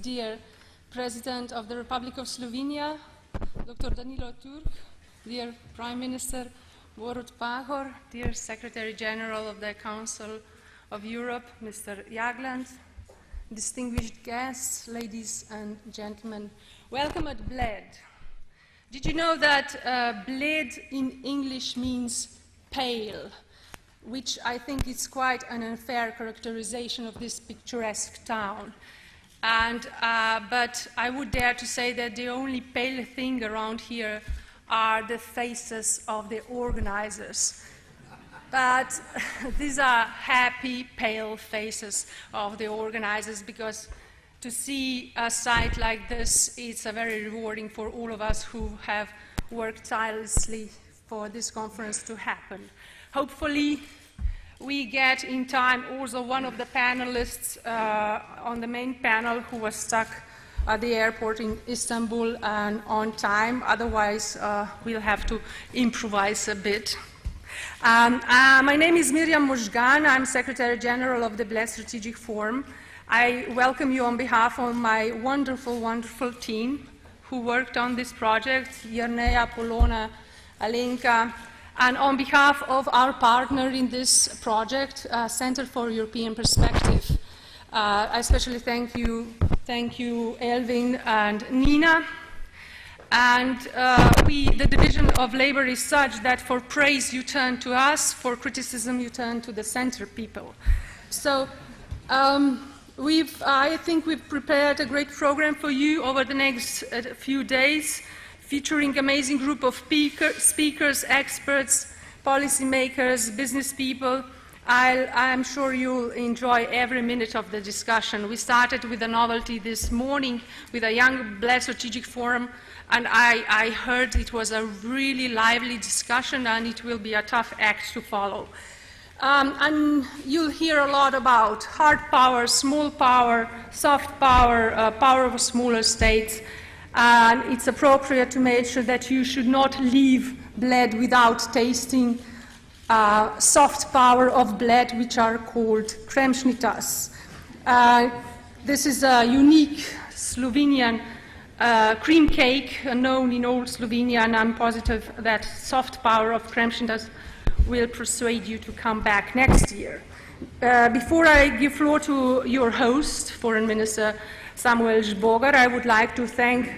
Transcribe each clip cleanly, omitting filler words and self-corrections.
dear President of the Republic of Slovenia, Dr. Danilo Turk, dear Prime Minister Borut Pahor, dear Secretary General of the Council of Europe, Mr. Jagland, distinguished guests, ladies and gentlemen, welcome at Bled. Did you know that Bled in English means pale, which I think is quite an unfair characterization of this picturesque town. But I would dare to say that the only pale thing around here are the faces of the organizers. But these are happy, pale faces of the organizers, because to see a site like this, it's very rewarding for all of us who have worked tirelessly for this conference to happen. Hopefully, we get in time also one of the panelists on the main panel who was stuck at the airport in Istanbul and on time. Otherwise, we'll have to improvise a bit. My name is Miriam Mozgan. I'm Secretary General of the Bled Strategic Forum. I welcome you on behalf of my wonderful, wonderful team who worked on this project, Yernea, Polona, Alenka, and on behalf of our partner in this project, Center for European Perspective. I especially thank you, Elvin and Nina. And the division of labor is such that for praise you turn to us, for criticism you turn to the center people. So I think we've prepared a great program for you over the next few days, featuring amazing group of speakers, experts, policymakers, business people. I'm sure you'll enjoy every minute of the discussion. We started with a novelty this morning with a young Bled Strategic Forum, and I heard it was a really lively discussion, and it will be a tough act to follow. And you'll hear a lot about hard power, small power, soft power, power of smaller states. And it's appropriate to make sure that you should not leave Bled without tasting soft power of Bled, which are called kremšnitas. This is a unique Slovenian cream cake known in all Slovenia, and I'm positive that soft power of kremšnitas will persuade you to come back next year. Before I give floor to your host, Foreign Minister Samuel Žbogar, I would like to thank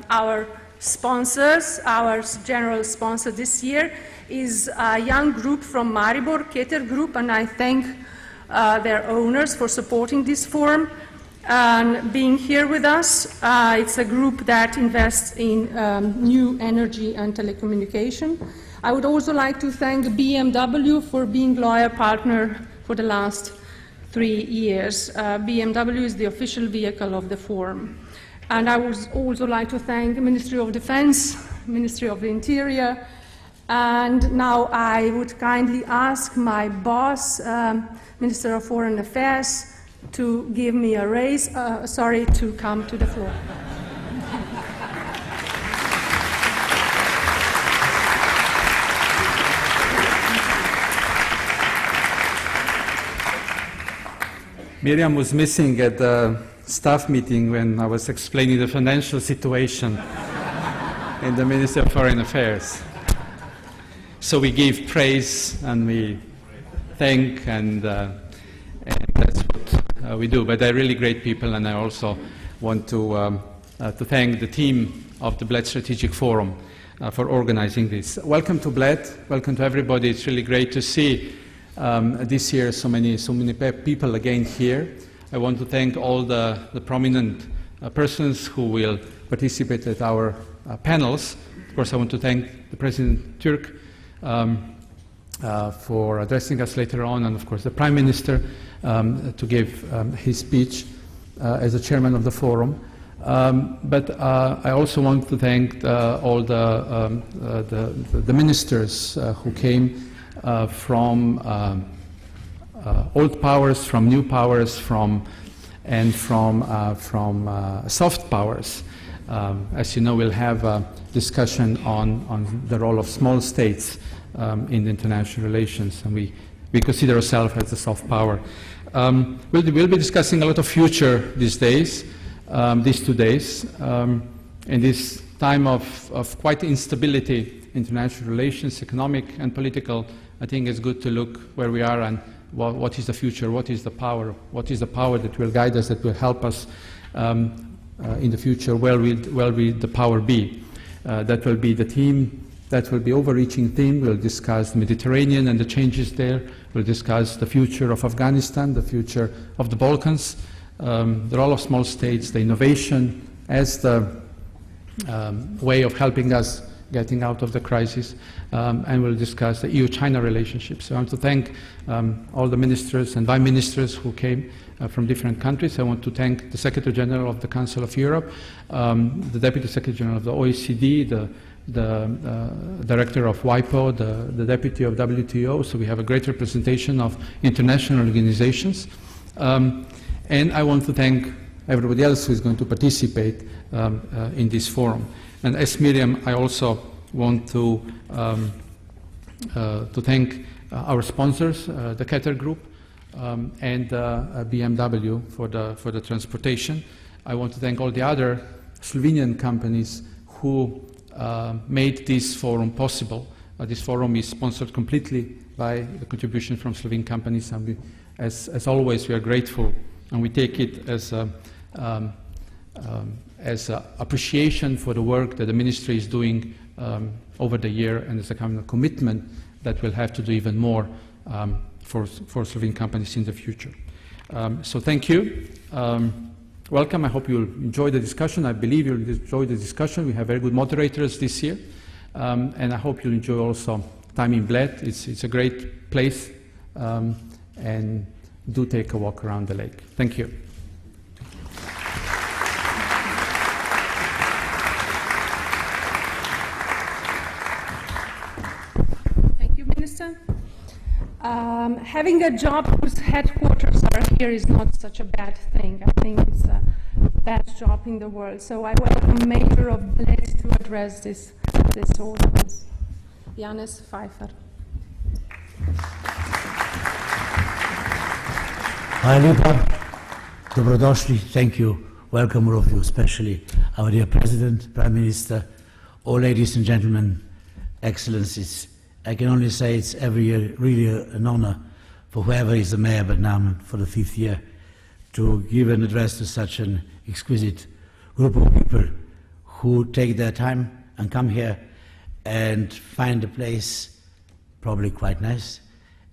our sponsors. Our general sponsor this year is a young group from Maribor, Keter Group, and I thank their owners for supporting this forum and being here with us. It's a group that invests in new energy and telecommunication. I would also like to thank BMW for being loyal partner for the last 3 years. BMW is the official vehicle of the forum. And I would also like to thank the Ministry of Defense, Ministry of the Interior, and now I would kindly ask my boss, Minister of Foreign Affairs, to give me a raise, to come to the floor. Miriam was missing at the staff meeting when I was explaining the financial situation in the Ministry of Foreign Affairs. So we give praise and we thank, and that's what we do. But they're really great people, and I also want to thank the team of the Bled Strategic Forum for organizing this. Welcome to Bled. Welcome to everybody. It's really great to see this year so many people again here. I want to thank all the prominent persons who will participate at our panels. Of course, I want to thank the President Turk for addressing us later on, and of course the Prime Minister to give his speech as the chairman of the forum. But I also want to thank all the ministers who came from old powers, from new powers, from soft powers. As you know, we'll have a discussion on the role of small states in international relations, and we consider ourselves as a soft power. We'll be discussing a lot of future these days. these 2 days. In this time of quite instability, international relations, economic and political, I think it's good to look where we are and what is the future, what is the power that will guide us, that will help us in the future, where will the power be. That will be the theme, that will be overreaching theme. We'll discuss the Mediterranean and the changes there. We'll discuss the future of Afghanistan, the future of the Balkans, the role of small states, the innovation as the way of helping us getting out of the crisis, and we'll discuss the EU-China relationship. So I want to thank all the ministers and vice ministers who came from different countries. I want to thank the Secretary General of the Council of Europe, the Deputy Secretary General of the OECD, the Director of WIPO, the Deputy of WTO, so we have a great representation of international organizations. And I want to thank everybody else who is going to participate in this forum. And as Miriam, I also want to thank our sponsors, the Qatar Group and BMW for the transportation. I want to thank all the other Slovenian companies who made this forum possible. This forum is sponsored completely by the contribution from Slovene companies, and as always, we are grateful, and we take it as appreciation for the work that the ministry is doing over the year, and as a kind of commitment that we'll have to do even more for Slovene companies in the future. So thank you. Welcome. I hope you'll enjoy the discussion. I believe you'll enjoy the discussion. We have very good moderators this year, and I hope you'll enjoy also time in Bled. It's a great place, and do take a walk around the lake. Thank you. Having a job whose headquarters are here is not such a bad thing. I think it's the best job in the world. So I welcome Mayor of Bled to address this audience. Janez Pfeiffer. Hvala lepa. Dobrodošli. Thank you. Welcome all of you, especially our dear President, Prime Minister, all ladies and gentlemen, Excellencies. I can only say it's every year really an honor for whoever is the mayor, but now for the 5th year, to give an address to such an exquisite group of people who take their time and come here and find a place probably quite nice.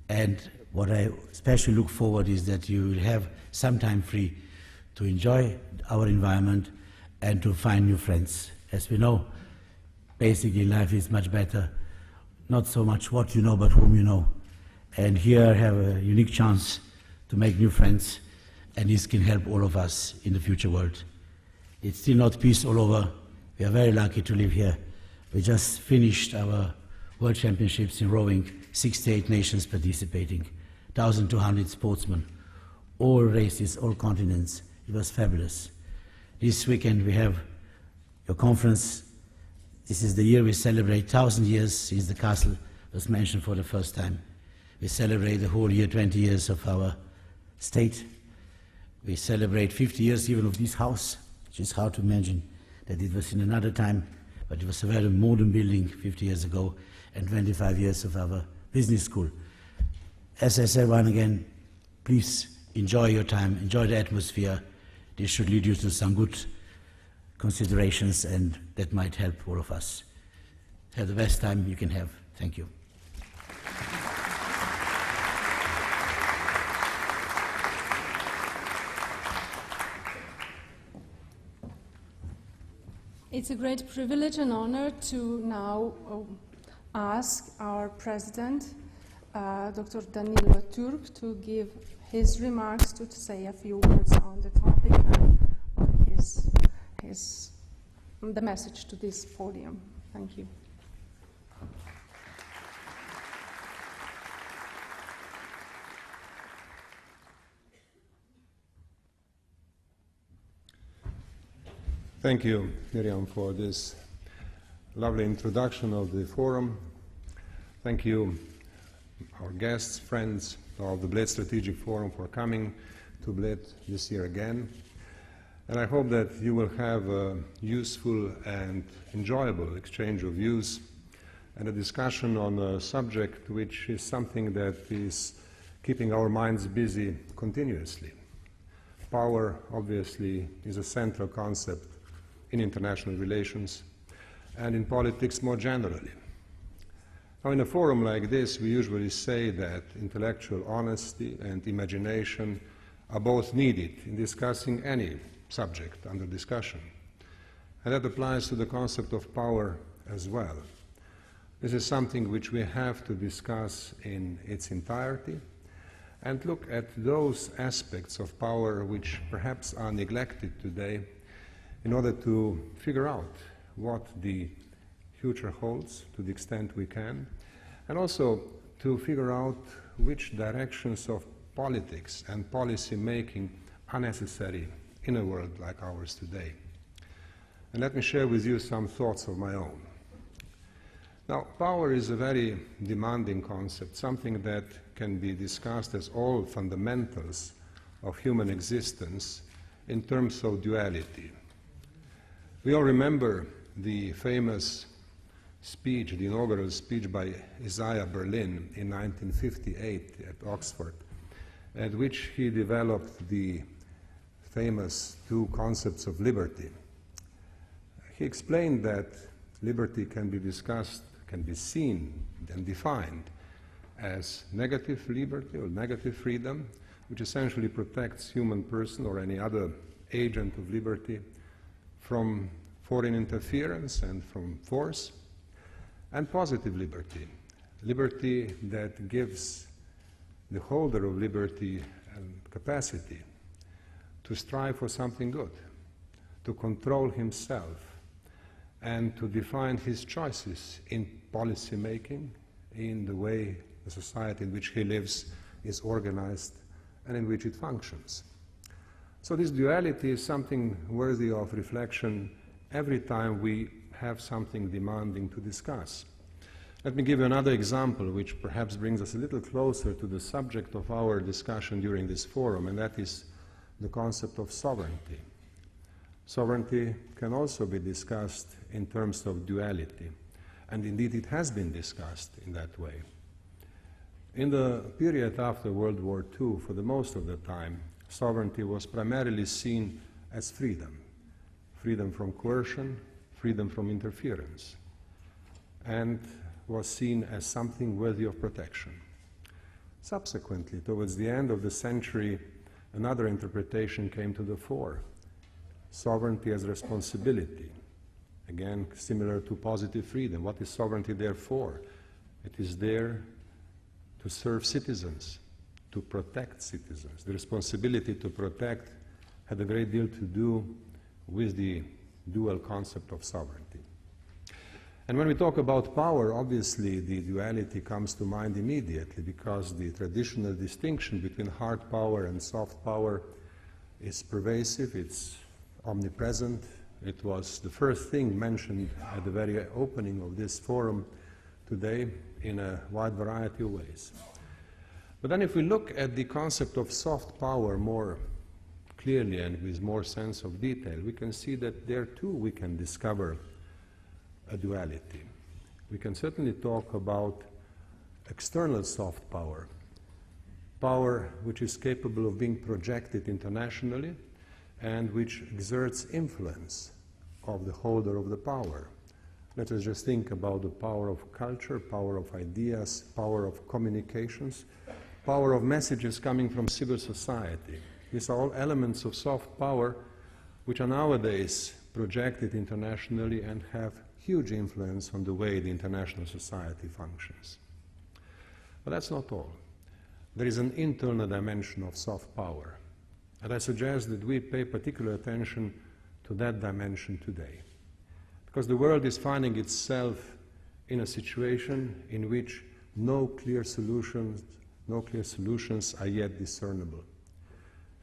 And what I especially look forward is that you will have some time free to enjoy our environment and to find new friends. As we know, basically life is much better, not so much what you know, but whom you know. And here I have a unique chance to make new friends, and this can help all of us in the future world. It's still not peace all over. We are very lucky to live here. We just finished our World Championships in rowing, 68 nations participating, 1,200 sportsmen, all races, all continents. It was fabulous. This weekend we have your conference. This is the year we celebrate 1,000 years since the castle was mentioned for the first time. We celebrate the whole year, 20 years of our state. We celebrate 50 years even of this house, which is hard to imagine that it was in another time, but it was a very modern building 50 years ago, and 25 years of our business school. As I said once again, please enjoy your time, enjoy the atmosphere. This should lead you to some good considerations, and that might help all of us. Have the best time you can have. Thank you. It's a great privilege and honor to now ask our President, Dr. Danilo Turk, to give his remarks, to say a few words on the topic and on the message to this podium. Thank you. Thank you, Miriam, for this lovely introduction of the forum. Thank you, our guests, friends of the Bled Strategic Forum, for coming to Bled this year again. And I hope that you will have a useful and enjoyable exchange of views and a discussion on a subject which is something that is keeping our minds busy continuously. Power, obviously, is a central concept in international relations and in politics more generally. Now, in a forum like this, we usually say that intellectual honesty and imagination are both needed in discussing any subject under discussion. And that applies to the concept of power as well. This is something which we have to discuss in its entirety and look at those aspects of power which perhaps are neglected today in order to figure out what the future holds to the extent we can, and also to figure out which directions of politics and policy making are necessary in a world like ours today. And let me share with you some thoughts of my own. Now, power is a very demanding concept, something that can be discussed as all fundamentals of human existence in terms of duality. We all remember the famous speech, the inaugural speech by Isaiah Berlin in 1958 at Oxford, at which he developed the famous two concepts of liberty. He explained that liberty can be discussed, can be seen and defined as negative liberty or negative freedom, which essentially protects human person or any other agent of liberty from foreign interference and from force, and positive liberty, liberty that gives the holder of liberty a capacity to strive for something good, to control himself, and to define his choices in policy making, in the way the society in which he lives is organized and in which it functions. So this duality is something worthy of reflection every time we have something demanding to discuss. Let me give you another example which perhaps brings us a little closer to the subject of our discussion during this forum, and that is the concept of sovereignty. Sovereignty can also be discussed in terms of duality, and indeed it has been discussed in that way. In the period after World War II, for the most of the time, sovereignty was primarily seen as freedom. Freedom from coercion, freedom from interference, and was seen as something worthy of protection. Subsequently, towards the end of the century, another interpretation came to the fore. Sovereignty as responsibility. Again, similar to positive freedom. What is sovereignty there for? It is there to serve citizens, to protect citizens. The responsibility to protect had a great deal to do with the dual concept of sovereignty. And when we talk about power, obviously the duality comes to mind immediately, because the traditional distinction between hard power and soft power is pervasive, it's omnipresent. It was the first thing mentioned at the very opening of this forum today in a wide variety of ways. But then if we look at the concept of soft power more clearly and with more sense of detail, we can see that there too we can discover a duality. We can certainly talk about external soft power, power which is capable of being projected internationally and which exerts influence of the holder of the power. Let us just think about the power of culture, power of ideas, power of communications, power of messages coming from civil society. These are all elements of soft power which are nowadays projected internationally and have huge influence on the way the international society functions. But that's not all. There is an internal dimension of soft power, and I suggest that we pay particular attention to that dimension today, because the world is finding itself in a situation in which no clear solutions are yet discernible.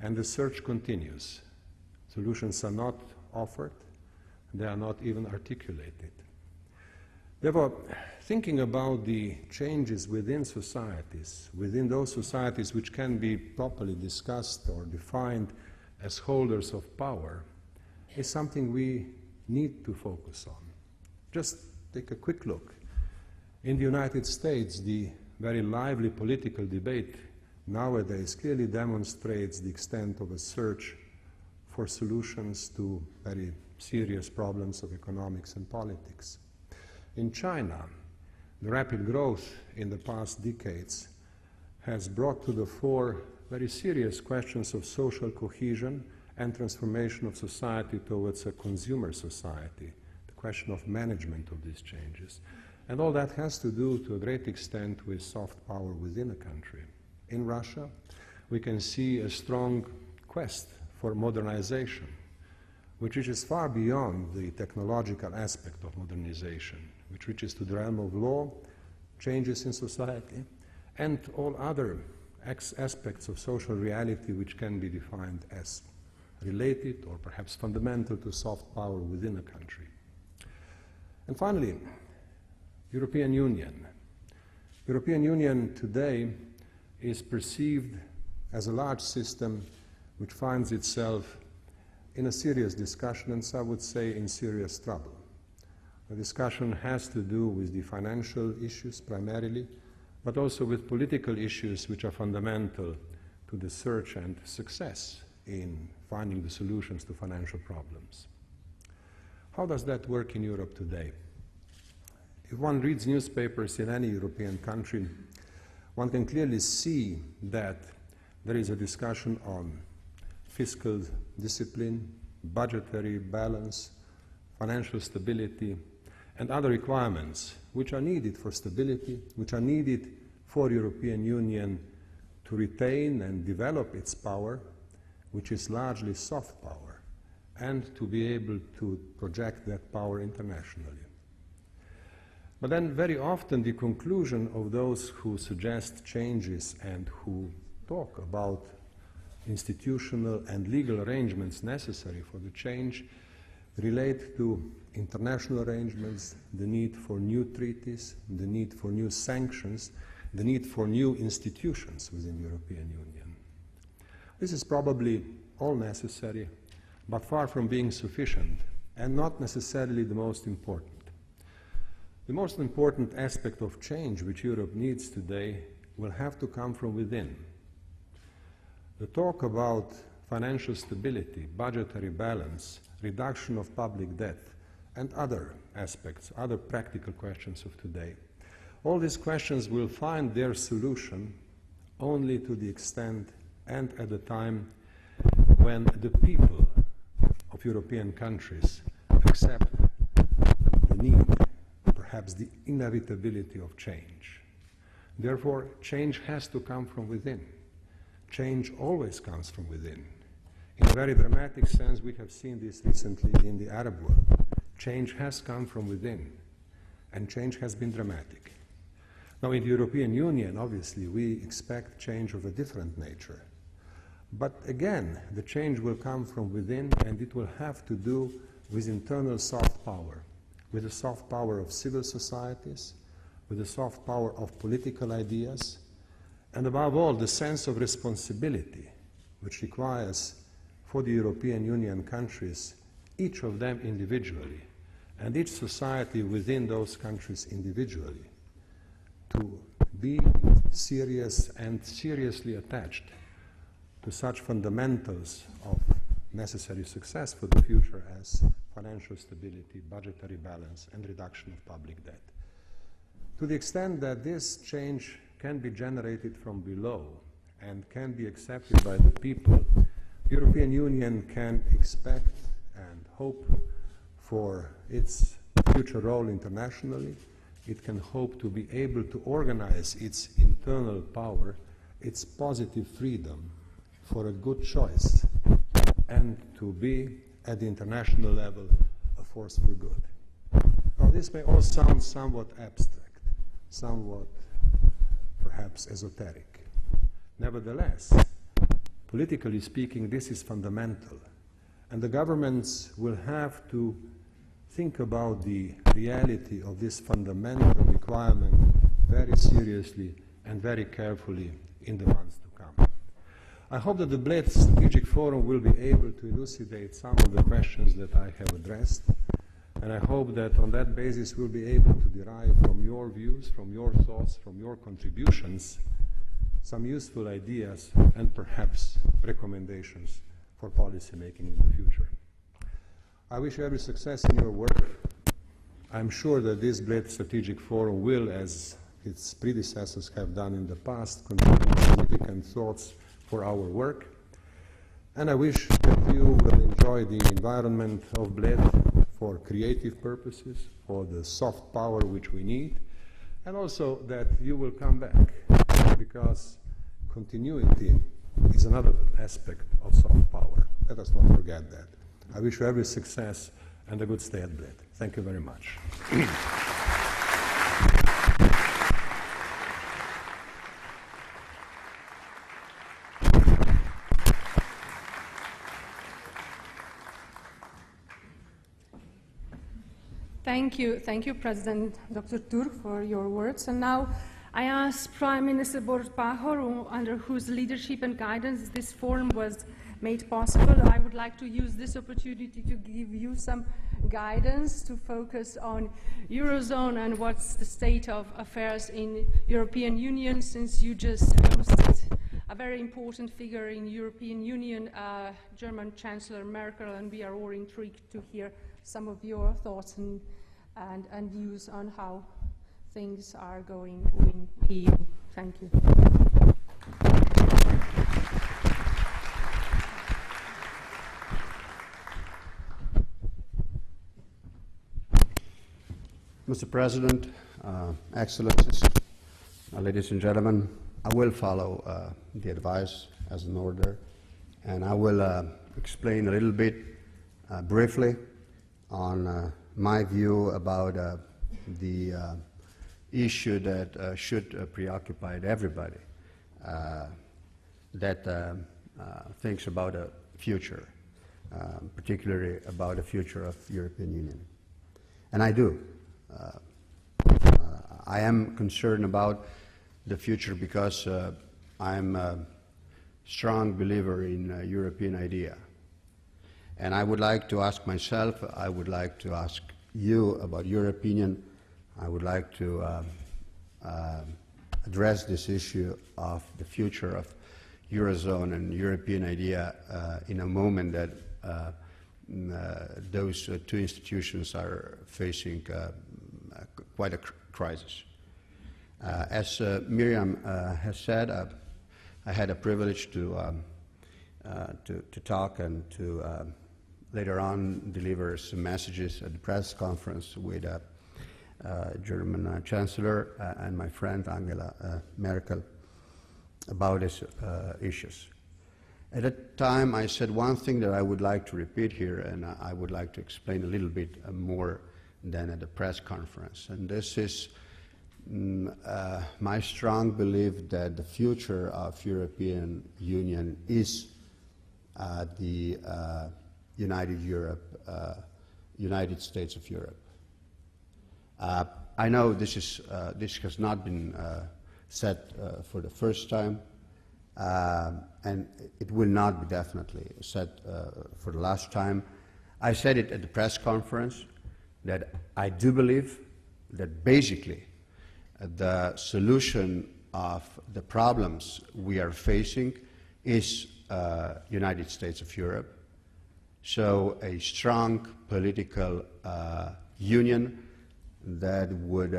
And the search continues. Solutions are not offered, they are not even articulated. Therefore, thinking about the changes within societies, within those societies which can be properly discussed or defined as holders of power, is something we need to focus on. Just take a quick look. In the United States, the very lively political debate nowadays clearly demonstrates the extent of a search for solutions to very serious problems of economics and politics. In China, the rapid growth in the past decades has brought to the fore very serious questions of social cohesion and transformation of society towards a consumer society, the question of management of these changes. And all that has to do, to a great extent, with soft power within a country. In Russia, we can see a strong quest for modernization, which reaches far beyond the technological aspect of modernization, which reaches to the realm of law, changes in society, and all other aspects of social reality which can be defined as related or perhaps fundamental to soft power within a country. And finally, European Union. European Union today is perceived as a large system which finds itself in a serious discussion, and some would say in serious trouble. The discussion has to do with the financial issues primarily, but also with political issues which are fundamental to the search and success in finding the solutions to financial problems. How does that work in Europe today? If one reads newspapers in any European country, one can clearly see that there is a discussion on fiscal discipline, budgetary balance, financial stability, and other requirements which are needed for stability, which are needed for European Union to retain and develop its power, which is largely soft power, and to be able to project that power internationally. But then very often the conclusion of those who suggest changes and who talk about institutional and legal arrangements necessary for the change relate to international arrangements, the need for new treaties, the need for new sanctions, the need for new institutions within the European Union. This is probably all necessary, but far from being sufficient, and not necessarily the most important. The most important aspect of change which Europe needs today will have to come from within. The talk about financial stability, budgetary balance, reduction of public debt, and other aspects, other practical questions of today, all these questions will find their solution only to the extent and at the time when the people of European countries accept the need, perhaps the inevitability of change. Therefore, change has to come from within. Change always comes from within. In a very dramatic sense, we have seen this recently in the Arab world. Change has come from within, and change has been dramatic. Now, in the European Union, obviously, we expect change of a different nature. But again, the change will come from within, and it will have to do with internal soft power, with the soft power of civil societies, with the soft power of political ideas, and above all, the sense of responsibility, which requires for the European Union countries, each of them individually, and each society within those countries individually, to be serious and seriously attached to such fundamentals of necessary success for the future as financial stability, budgetary balance, and reduction of public debt. To the extent that this change can be generated from below and can be accepted by the people, the European Union can expect and hope for its future role internationally. It can hope to be able to organize its internal power, its positive freedom for a good choice, and to be, at the international level, a force for good. Now, this may all sound somewhat abstract, somewhat perhaps esoteric. Nevertheless, politically speaking, this is fundamental, and the governments will have to think about the reality of this fundamental requirement very seriously and very carefully in the months to come. I hope that the Bled Strategic Forum will be able to elucidate some of the questions that I have addressed, and I hope that on that basis we'll be able to derive from your views, from your thoughts, from your contributions, some useful ideas and perhaps recommendations for policy making in the future. I wish you every success in your work. I'm sure that this Bled Strategic Forum will, as its predecessors have done in the past, contribute significant thoughts for our work. And I wish that you will enjoy the environment of Bled for creative purposes, for the soft power which we need, and also that you will come back, because continuity is another aspect of soft power. Let us not forget that. I wish you every success and a good stay at Bled. Thank you very much. Thank you, President Dr. Turk, for your words. And now I ask Prime Minister Boris Pahor, under whose leadership and guidance this forum was made possible. I would like to use this opportunity to give you some guidance to focus on Eurozone and what's the state of affairs in European Union, since you just hosted a very important figure in European Union, German Chancellor Merkel, and we are all intrigued to hear some of your thoughts and views on how things are going in the EU. Thank you. Mr. President, Excellencies, ladies and gentlemen, I will follow the advice as an order, and I will explain a little bit briefly on my view about the issue that should preoccupy everybody that thinks about a future, particularly about the future of European Union. And I do. I am concerned about the future because I'm a strong believer in a European idea. And I would like to ask myself, I would like to ask you about your opinion. I would like to address this issue of the future of Eurozone and European idea in a moment that those two institutions are facing quite a crisis. As Miriam has said, I had a privilege to talk and to later on deliver some messages at the press conference with German Chancellor and my friend Angela Merkel about these issues. At that time, I said one thing that I would like to repeat here, and I would like to explain a little bit more than at the press conference. And this is my strong belief that the future of European Union is the United Europe, United States of Europe. I know this has not been said for the first time, and it will not be definitely said for the last time. I said it at the press conference that I do believe that basically the solution of the problems we are facing is United States of Europe. So a strong political union that would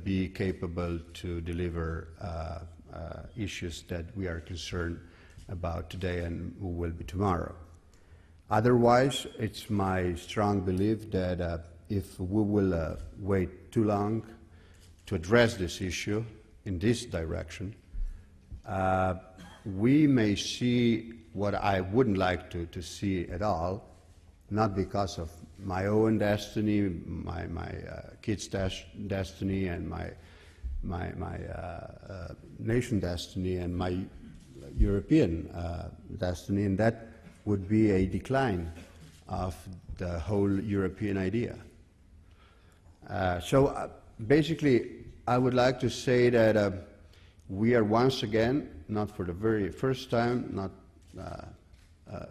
be capable to deliver issues that we are concerned about today and who will be tomorrow. Otherwise, it's my strong belief that if we will wait too long to address this issue in this direction, we may see what I wouldn't like to see at all, not because of my own destiny, my kids' destiny, and my nation destiny, and my European destiny, and that would be a decline of the whole European idea. So basically, I would like to say that we are once again not for the very first time, not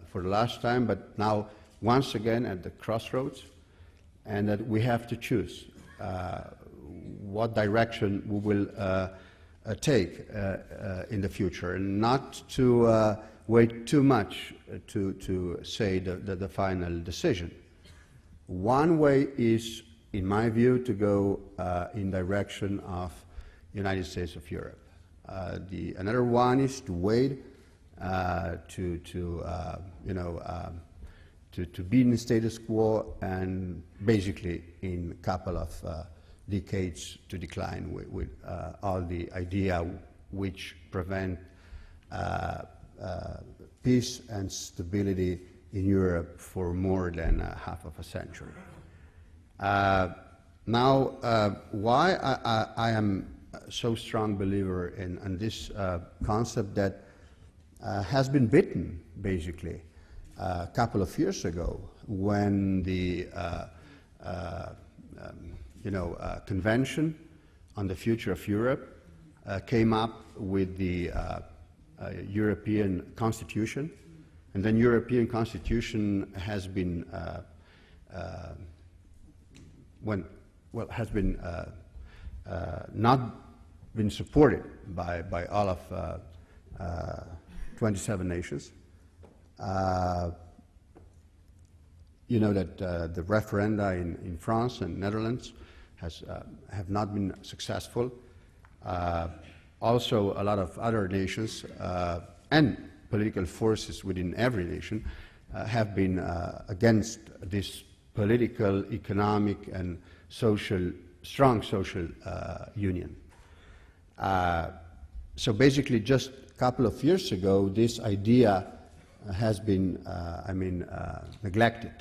for the last time, but now once again at the crossroads, and that we have to choose what direction we will take in the future, and not to wait too much to say the final decision. One way is, in my view, to go in direction of United States of Europe. Another one is to wait to be in the status quo and basically in a couple of decades to decline with all the idea which prevent peace and stability in Europe for more than half of a century. Now, why I am so strong believer in this concept that has been bitten, basically, a couple of years ago when the Convention on the Future of Europe came up with the European Constitution, and then European Constitution has been not been supported by all of 27 nations. You know that the referenda in France and Netherlands have not been successful. Also, a lot of other nations and political forces within every nation have been against this political, economic, and strong social union. So basically, just a couple of years ago, this idea has been, neglected.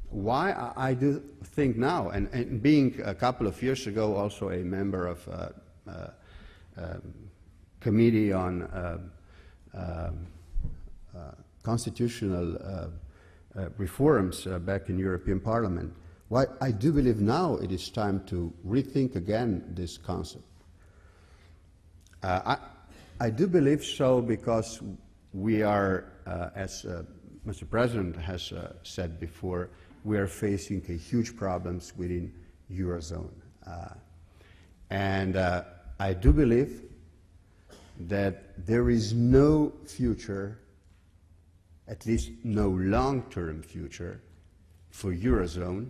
Why I do think now, and being a couple of years ago also a member of committee on constitutional reforms back in European Parliament, why I do believe now it is time to rethink again this concept. I do believe so because we are, as Mr. President has said before, we are facing huge problems within Eurozone. And I do believe that there is no future, at least no long-term future, for Eurozone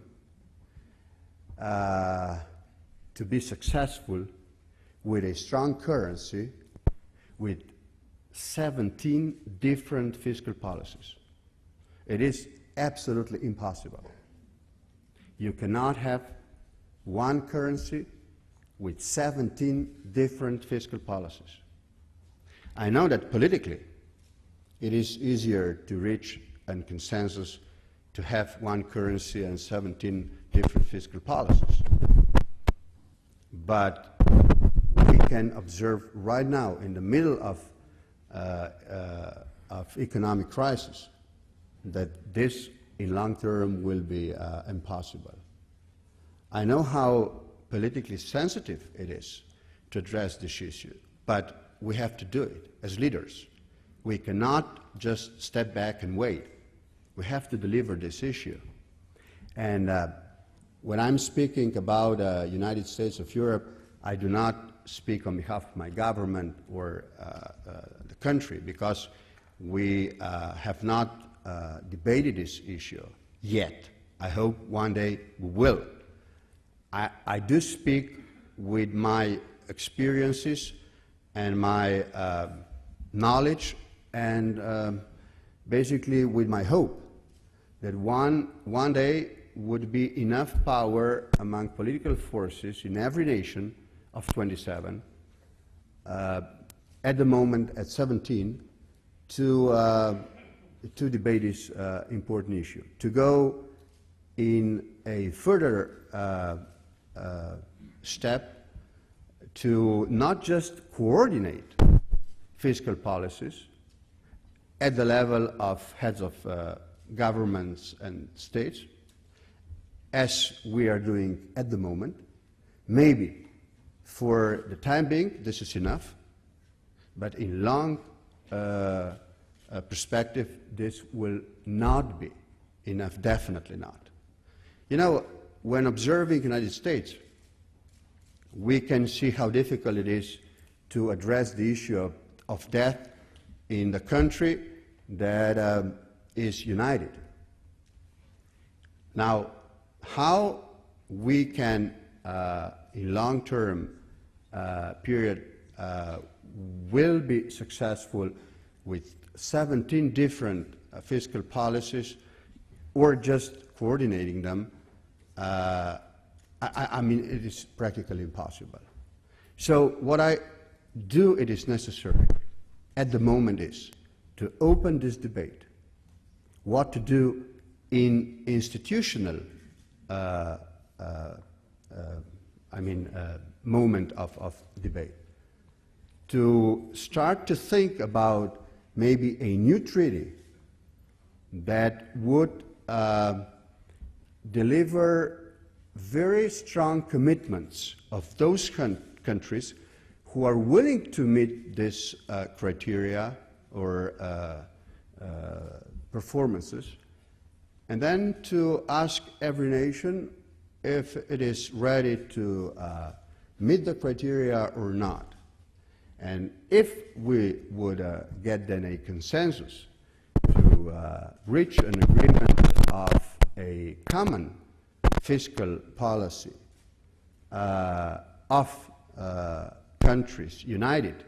to be successful with a strong currency with 17 different fiscal policies. It is absolutely impossible. You cannot have one currency with 17 different fiscal policies. I know that politically it is easier to reach a consensus to have one currency and 17 different fiscal policies. But we can observe right now, in the middle of economic crisis, that this in long term will be impossible. I know how politically sensitive it is to address this issue, but we have to do it as leaders. We cannot just step back and wait. We have to deliver this issue. And when I'm speaking about United States of Europe, I do not speak on behalf of my government or the country, because we have not debated this issue yet. I hope one day we will. I do speak with my experiences and my knowledge, and basically with my hope that one day would be enough power among political forces in every nation of 27, at the moment at 17, to debate this important issue, to go in a further step to not just coordinate fiscal policies at the level of heads of governments and states, as we are doing at the moment. Maybe for the time being this is enough, But in long perspective, this will not be enough, definitely not. You know, when observing the United States, we can see how difficult it is to address the issue of death in the country that is united. Now, how we can, in long-term period, will be successful with 17 different fiscal policies or just coordinating them, I mean, it is practically impossible. So what I do, it is necessary at the moment is to open this debate, what to do in institutional moment of debate, to start to think about maybe a new treaty that would deliver very strong commitments of those countries who are willing to meet this criteria or performances, and then to ask every nation if it is ready to meet the criteria or not. And if we would get then a consensus to reach an agreement of a common fiscal policy of countries united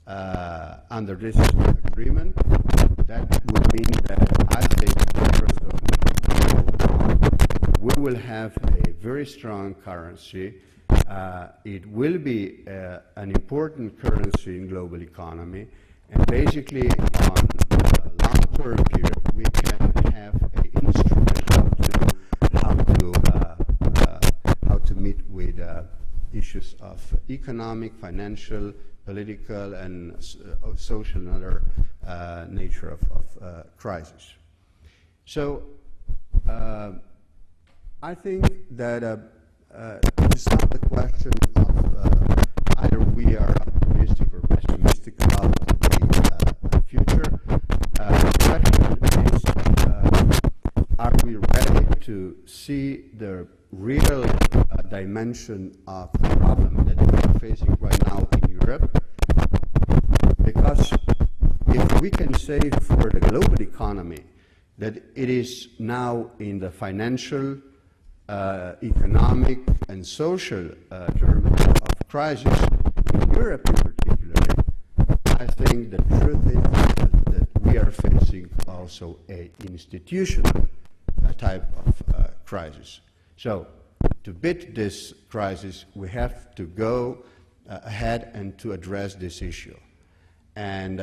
under this agreement, that would mean that I think we will have a very strong currency. It will be an important currency in global economy, and basically on a long-term period we can have an instrument how to meet with issues of economic, financial, political, and social and other nature of crisis. So I think that it's not the question of either we are optimistic or pessimistic about the future. The question is, are we ready to see the real dimension of the problem that we are facing right now in Europe? Because if we can say for the global economy that it is now in the financial, economic and social terms of crisis, in Europe in particular, I think the truth is that we are facing also an institutional type of crisis. So to beat this crisis, we have to go ahead and to address this issue. And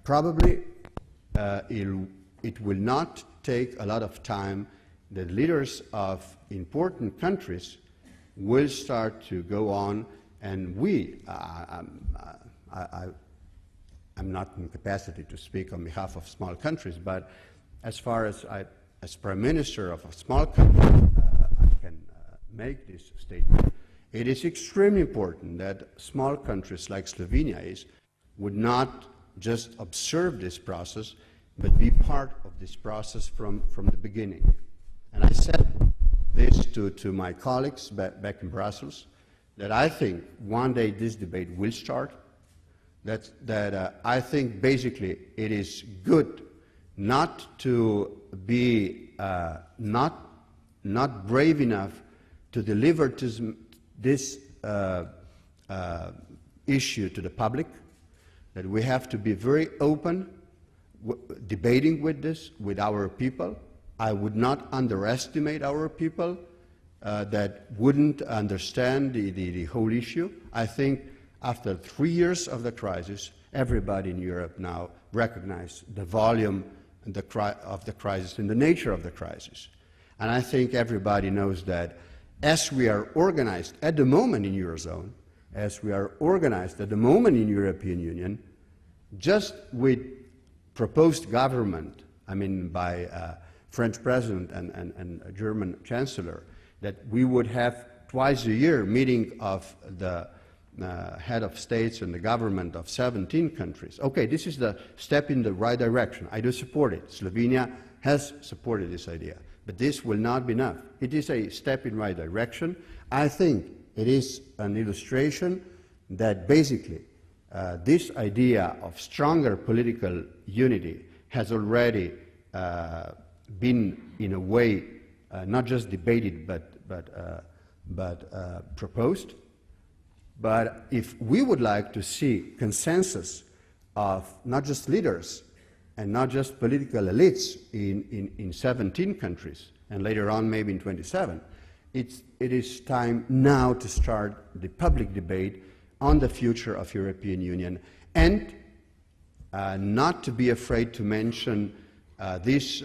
probably it will not take a lot of time. The leaders of important countries will start to go on, and I'm not in capacity to speak on behalf of small countries, but as far as as Prime Minister of a small country, I can make this statement. It is extremely important that small countries like Slovenia would not just observe this process, but be part of this process from the beginning. And I said this to my colleagues back in Brussels, that I think one day this debate will start, that I think basically it is good not to be not brave enough to deliver this issue to the public, that we have to be very open, debating with this, with our people. I would not underestimate our people that wouldn't understand the whole issue. I think after 3 years of the crisis, everybody in Europe now recognizes the volume and of the crisis and the nature of the crisis. And I think everybody knows that as we are organized at the moment in Eurozone, as we are organized at the moment in European Union, just with proposed government, I mean by French President and a German Chancellor, that we would have twice a year meeting of the head of states and the government of 17 countries. Okay, this is the step in the right direction. I do support it. Slovenia has supported this idea. But this will not be enough. It is a step in the right direction. I think it is an illustration that basically this idea of stronger political unity has already been, in a way, not just debated but proposed. But if we would like to see consensus of not just leaders and not just political elites in 17 countries, and later on maybe in 27, it is time now to start the public debate on the future of European Union, and not to be afraid to mention these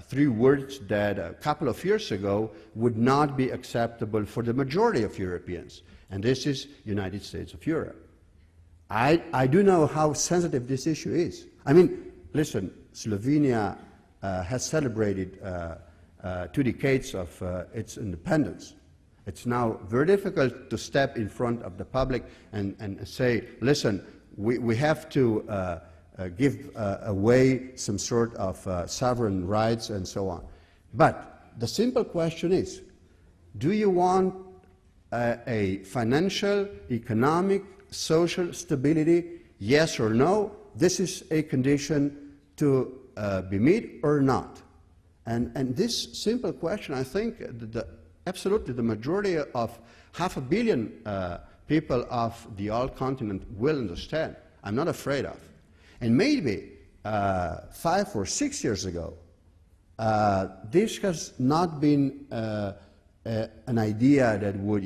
three words that a couple of years ago would not be acceptable for the majority of Europeans, and this is United States of Europe. I do know how sensitive this issue is. I mean, listen, Slovenia has celebrated 2 decades of its independence. It's now very difficult to step in front of the public and say, listen, we have to give away some sort of sovereign rights and so on. But the simple question is, do you want a financial, economic, social stability, yes or no? This is a condition to be met or not. And this simple question, I think, absolutely the majority of 500 million people of the old continent will understand. I'm not afraid of. And maybe 5 or 6 years ago, this has not been an idea that would,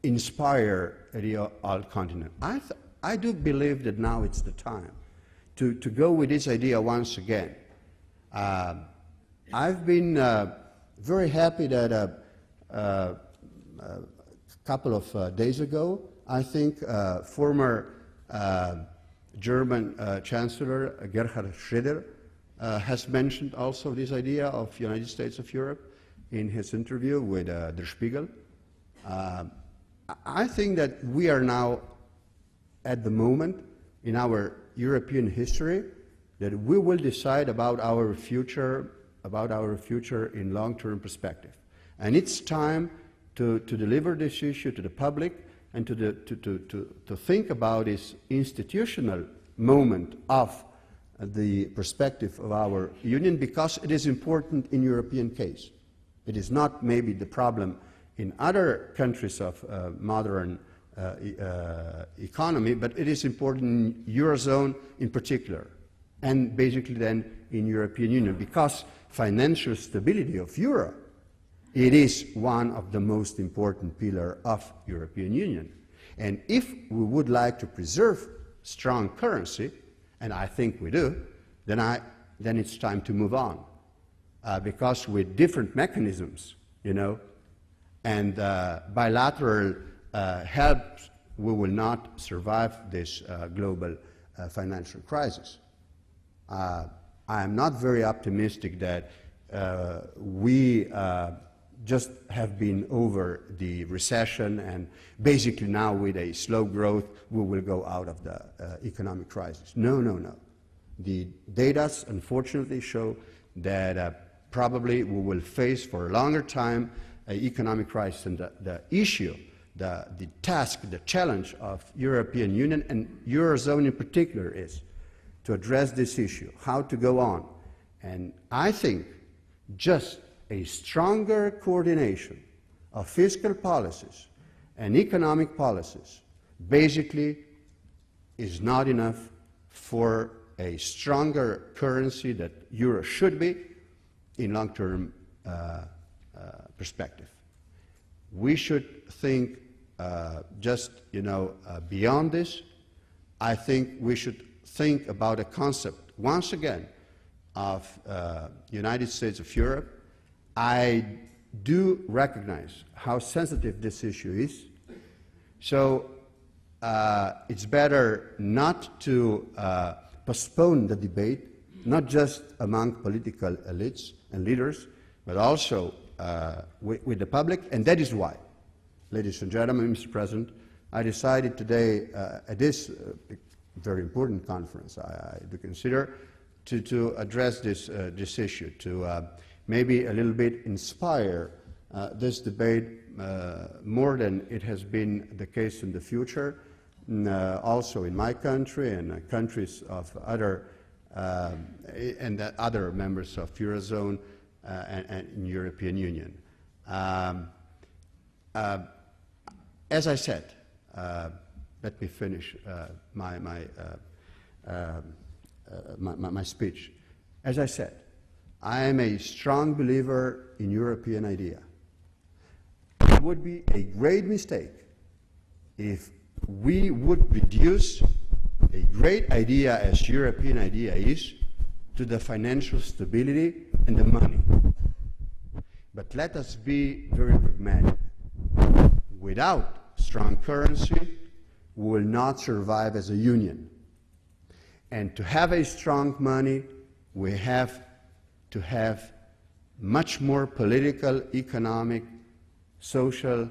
inspire the old continent. I do believe that now it's the time to go with this idea once again. I've been very happy that a couple of days ago, I think former German Chancellor Gerhard Schröder has mentioned also this idea of United States of Europe in his interview with Der Spiegel. I think that we are now at the moment in our European history that we will decide about our future in long-term perspective. And it's time to deliver this issue to the public and to think about this institutional moment of the perspective of our union, because it is important in European case. It is not maybe the problem in other countries of modern economy, but it is important in Eurozone in particular, and basically then in European Union, because financial stability of Europe, it is one of the most important pillars of European Union. And if we would like to preserve strong currency, and I think we do, then it's time to move on. Because with different mechanisms, and bilateral help, we will not survive this global financial crisis. I am not very optimistic that we just have been over the recession and basically now with a slow growth we will go out of the economic crisis. No. The data unfortunately show that probably we will face for a longer time an economic crisis, and the issue, the task, the challenge of European Union and Eurozone in particular is to address this issue, how to go on. And I think just a stronger coordination of fiscal policies and economic policies basically is not enough for a stronger currency that euro should be in long-term perspective. We should think beyond this. I think we should think about a concept, once again, of United States of Europe. I do recognize how sensitive this issue is, so it's better not to postpone the debate, not just among political elites and leaders, but also with the public, and that is why. ladies and gentlemen, Mr. President, I decided today at this very important conference, I do consider, to address this issue, to maybe a little bit inspire this debate more than it has been the case in the future, also in my country and countries of other and other members of Eurozone and European Union. As I said, let me finish my speech. As I said, I am a strong believer in European idea. It would be a great mistake if we would reduce a great idea as European idea is to the financial stability and the money. But let us be very pragmatic. Without strong currency, we will not survive as a union. And to have a strong money, we have to have much more political, economic, social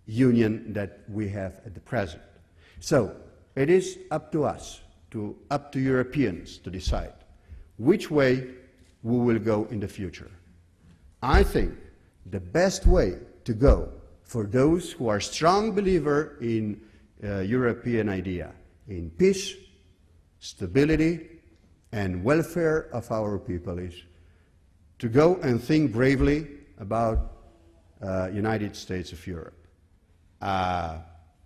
union that we have at the present. So it is up to us, up to Europeans to decide which way we will go in the future. I think the best way to go for those who are strong believer in European idea, in peace, stability, and welfare of our people is to go and think bravely about United States of Europe.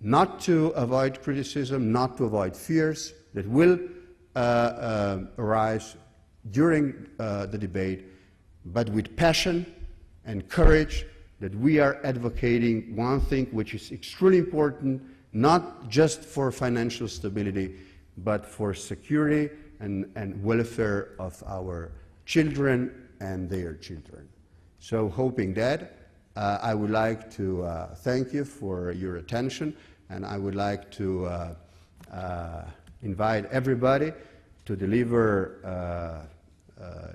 Not to avoid criticism, not to avoid fears that will arise during the debate, but with passion and courage that we are advocating one thing which is extremely important, not just for financial stability, but for security and welfare of our children and their children. So hoping that, I would like to thank you for your attention, and I would like to invite everybody to deliver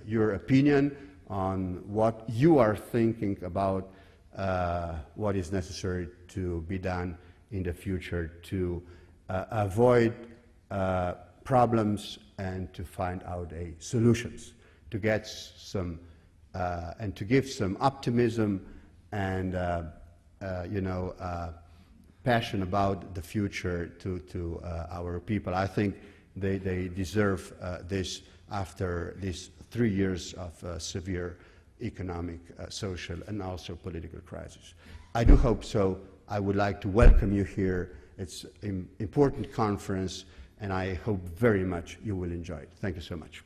your opinion on what you are thinking about what is necessary to be done in the future to avoid problems and to find out solutions, to get some and to give some optimism and passion about the future to our people. I think they deserve this after these 3 years of severe economic, social, and also political crisis. I do hope so. I would like to welcome you here. It's an important conference, and I hope very much you will enjoy it. Thank you so much.